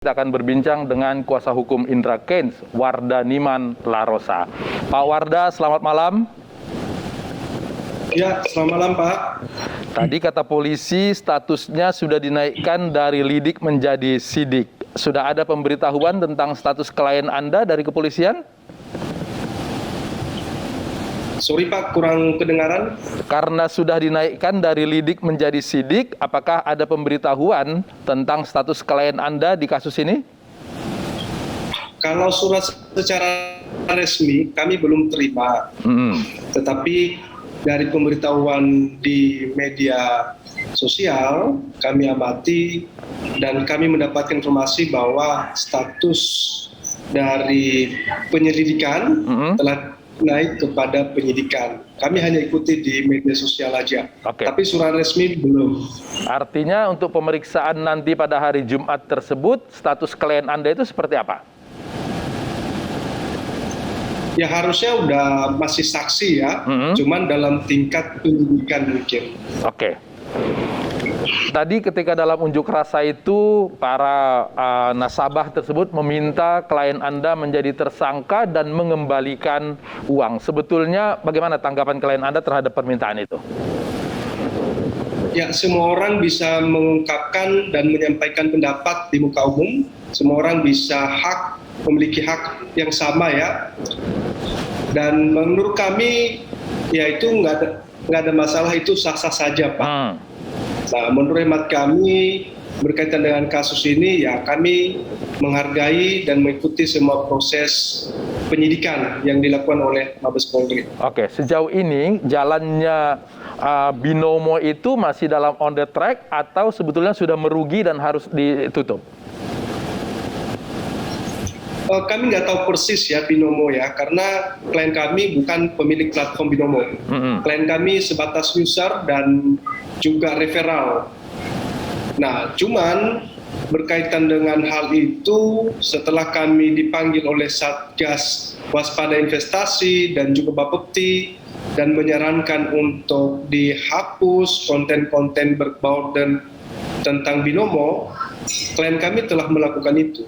Kita akan berbincang dengan kuasa hukum Indra Kents, Wardah Niman Larosa. Pak Wardah, selamat malam. Ya, selamat malam Pak. Tadi kata polisi statusnya sudah dinaikkan dari lidik menjadi sidik. Sudah ada pemberitahuan tentang status klien Anda dari kepolisian? Sorry Pak, kurang kedengaran. Karena sudah dinaikkan dari lidik menjadi sidik, apakah ada pemberitahuan tentang status klien Anda di kasus ini? Kalau surat secara resmi kami belum terima, tetapi dari pemberitahuan di media sosial kami amati dan kami mendapatkan informasi bahwa status dari penyelidikan telah naik kepada penyidikan. Kami hanya ikuti di media sosial aja. Tapi surat resmi belum. Artinya untuk pemeriksaan nanti pada hari Jumat tersebut, status klien Anda itu seperti apa? Ya harusnya udah masih saksi ya, cuman dalam tingkat penyidikan mungkin. Tadi ketika dalam unjuk rasa itu, para nasabah tersebut meminta klien Anda menjadi tersangka dan mengembalikan uang. Sebetulnya bagaimana tanggapan klien Anda terhadap permintaan itu? Ya, semua orang bisa mengungkapkan dan menyampaikan pendapat di muka umum. Semua orang bisa memiliki hak yang sama ya. Dan menurut kami, ya itu nggak ada masalah, itu sah-sah saja Pak. Nah, menurut hemat kami berkaitan dengan kasus ini, ya kami menghargai dan mengikuti semua proses penyidikan yang dilakukan oleh Mabes Polri. Sejauh ini jalannya Binomo itu masih dalam on the track atau sebetulnya sudah merugi dan harus ditutup? Kami nggak tahu persis ya Binomo ya, karena klien kami bukan pemilik platform Binomo. Klien kami sebatas user dan juga referral. Nah, cuman berkaitan dengan hal itu, setelah kami dipanggil oleh Satgas Waspada Investasi dan juga Bapepti dan menyarankan untuk dihapus konten-konten berbau dan tentang Binomo, klien kami telah melakukan itu.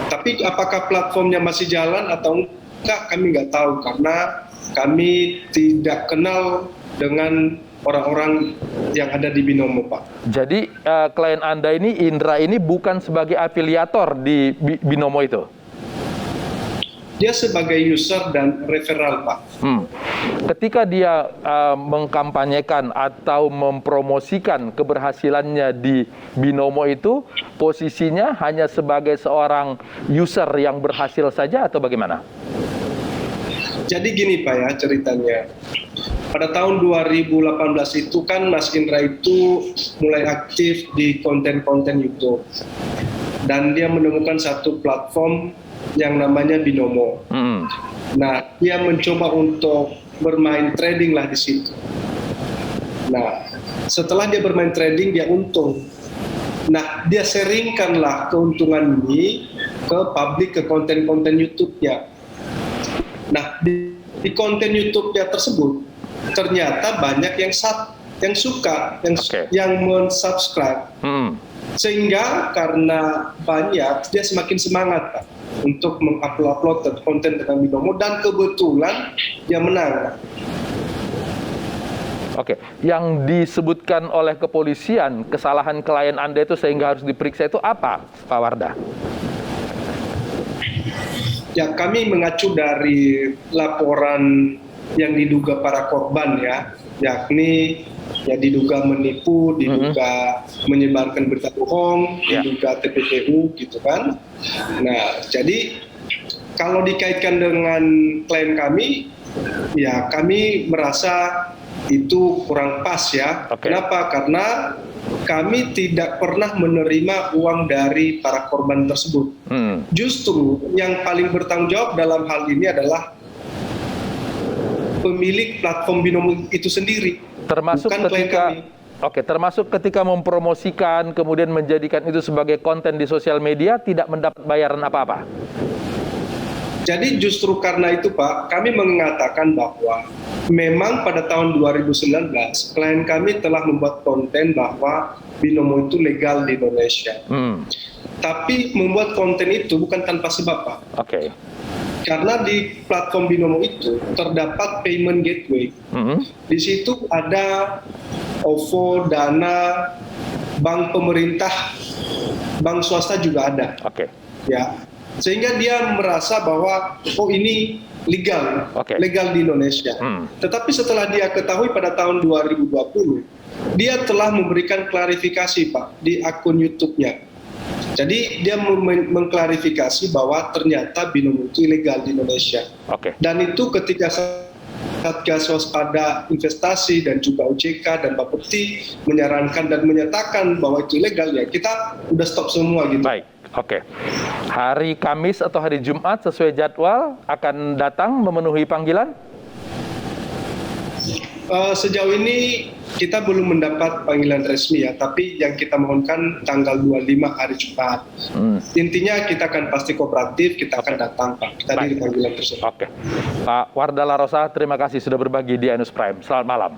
Tapi apakah platformnya masih jalan atau enggak, kami nggak tahu karena kami tidak kenal dengan orang-orang yang ada di Binomo, Pak. Jadi klien Anda ini, Indra ini bukan sebagai afiliator di Binomo itu? Dia sebagai user dan referral, Pak. Ketika dia mengkampanyekan atau mempromosikan keberhasilannya di Binomo itu, posisinya hanya sebagai seorang user yang berhasil saja atau bagaimana? Jadi gini Pak ya ceritanya. Pada tahun 2018 itu kan Mas Indra itu mulai aktif di konten-konten YouTube. Dan dia menemukan satu platform yang namanya Binomo. Nah, dia mencoba untuk bermain trading lah di situ. Nah, setelah dia bermain trading, dia untung. Nah, dia sharingkanlah keuntungan ini ke publik, ke konten-konten YouTube-nya. Nah, di konten YouTube-nya tersebut, ternyata banyak yang suka, yang men-subscribe. Sehingga karena banyak, dia semakin semangat Pak, untuk mengupload konten tentang Binomo dan kebetulan dia menang. Yang disebutkan oleh kepolisian, kesalahan klien Anda itu sehingga harus diperiksa itu apa, Pak Wardah? Ya, kami mengacu dari laporan yang diduga para korban ya, yakni ya diduga menipu, diduga menyebarkan berita bohong, diduga TPPU gitu kan. Nah, jadi kalau dikaitkan dengan klien kami, ya kami merasa itu kurang pas ya. Kenapa? Karena kami tidak pernah menerima uang dari para korban tersebut. Justru yang paling bertanggung jawab dalam hal ini adalah pemilik platform Binomo itu sendiri. Termasuk ketika mempromosikan, kemudian menjadikan itu sebagai konten di sosial media, tidak mendapat bayaran apa-apa? Jadi justru karena itu Pak, kami mengatakan bahwa memang pada tahun 2019, klien kami telah membuat konten bahwa Binomo itu legal di Indonesia. tapi membuat konten itu bukan tanpa sebab, Pak. Oke. Karena di platform Binomo itu terdapat payment gateway. Di situ ada OVO, Dana, bank pemerintah, bank swasta juga ada. Oke. Ya, sehingga dia merasa bahwa ini legal, legal di Indonesia. Tetapi setelah dia ketahui pada tahun 2020, dia telah memberikan klarifikasi, Pak, di akun YouTube-nya. Jadi dia mengklarifikasi bahwa ternyata Binomo itu ilegal di Indonesia. Dan itu ketika Satgas Waspada Investasi dan juga OJK dan Bapepti menyarankan dan menyatakan bahwa itu ilegal, ya kita udah stop semua gitu. Baik. Oke. Hari Kamis atau hari Jumat sesuai jadwal akan datang memenuhi panggilan? Sejauh ini kita belum mendapat panggilan resmi ya, tapi yang kita mohonkan tanggal 25 hari Jumat. Intinya kita akan pasti kooperatif, kita akan datang, Pak. Tadi panggilan tersebut. Oke. Pak Wardah Larosa, terima kasih sudah berbagi di Ainus Prime. Selamat malam.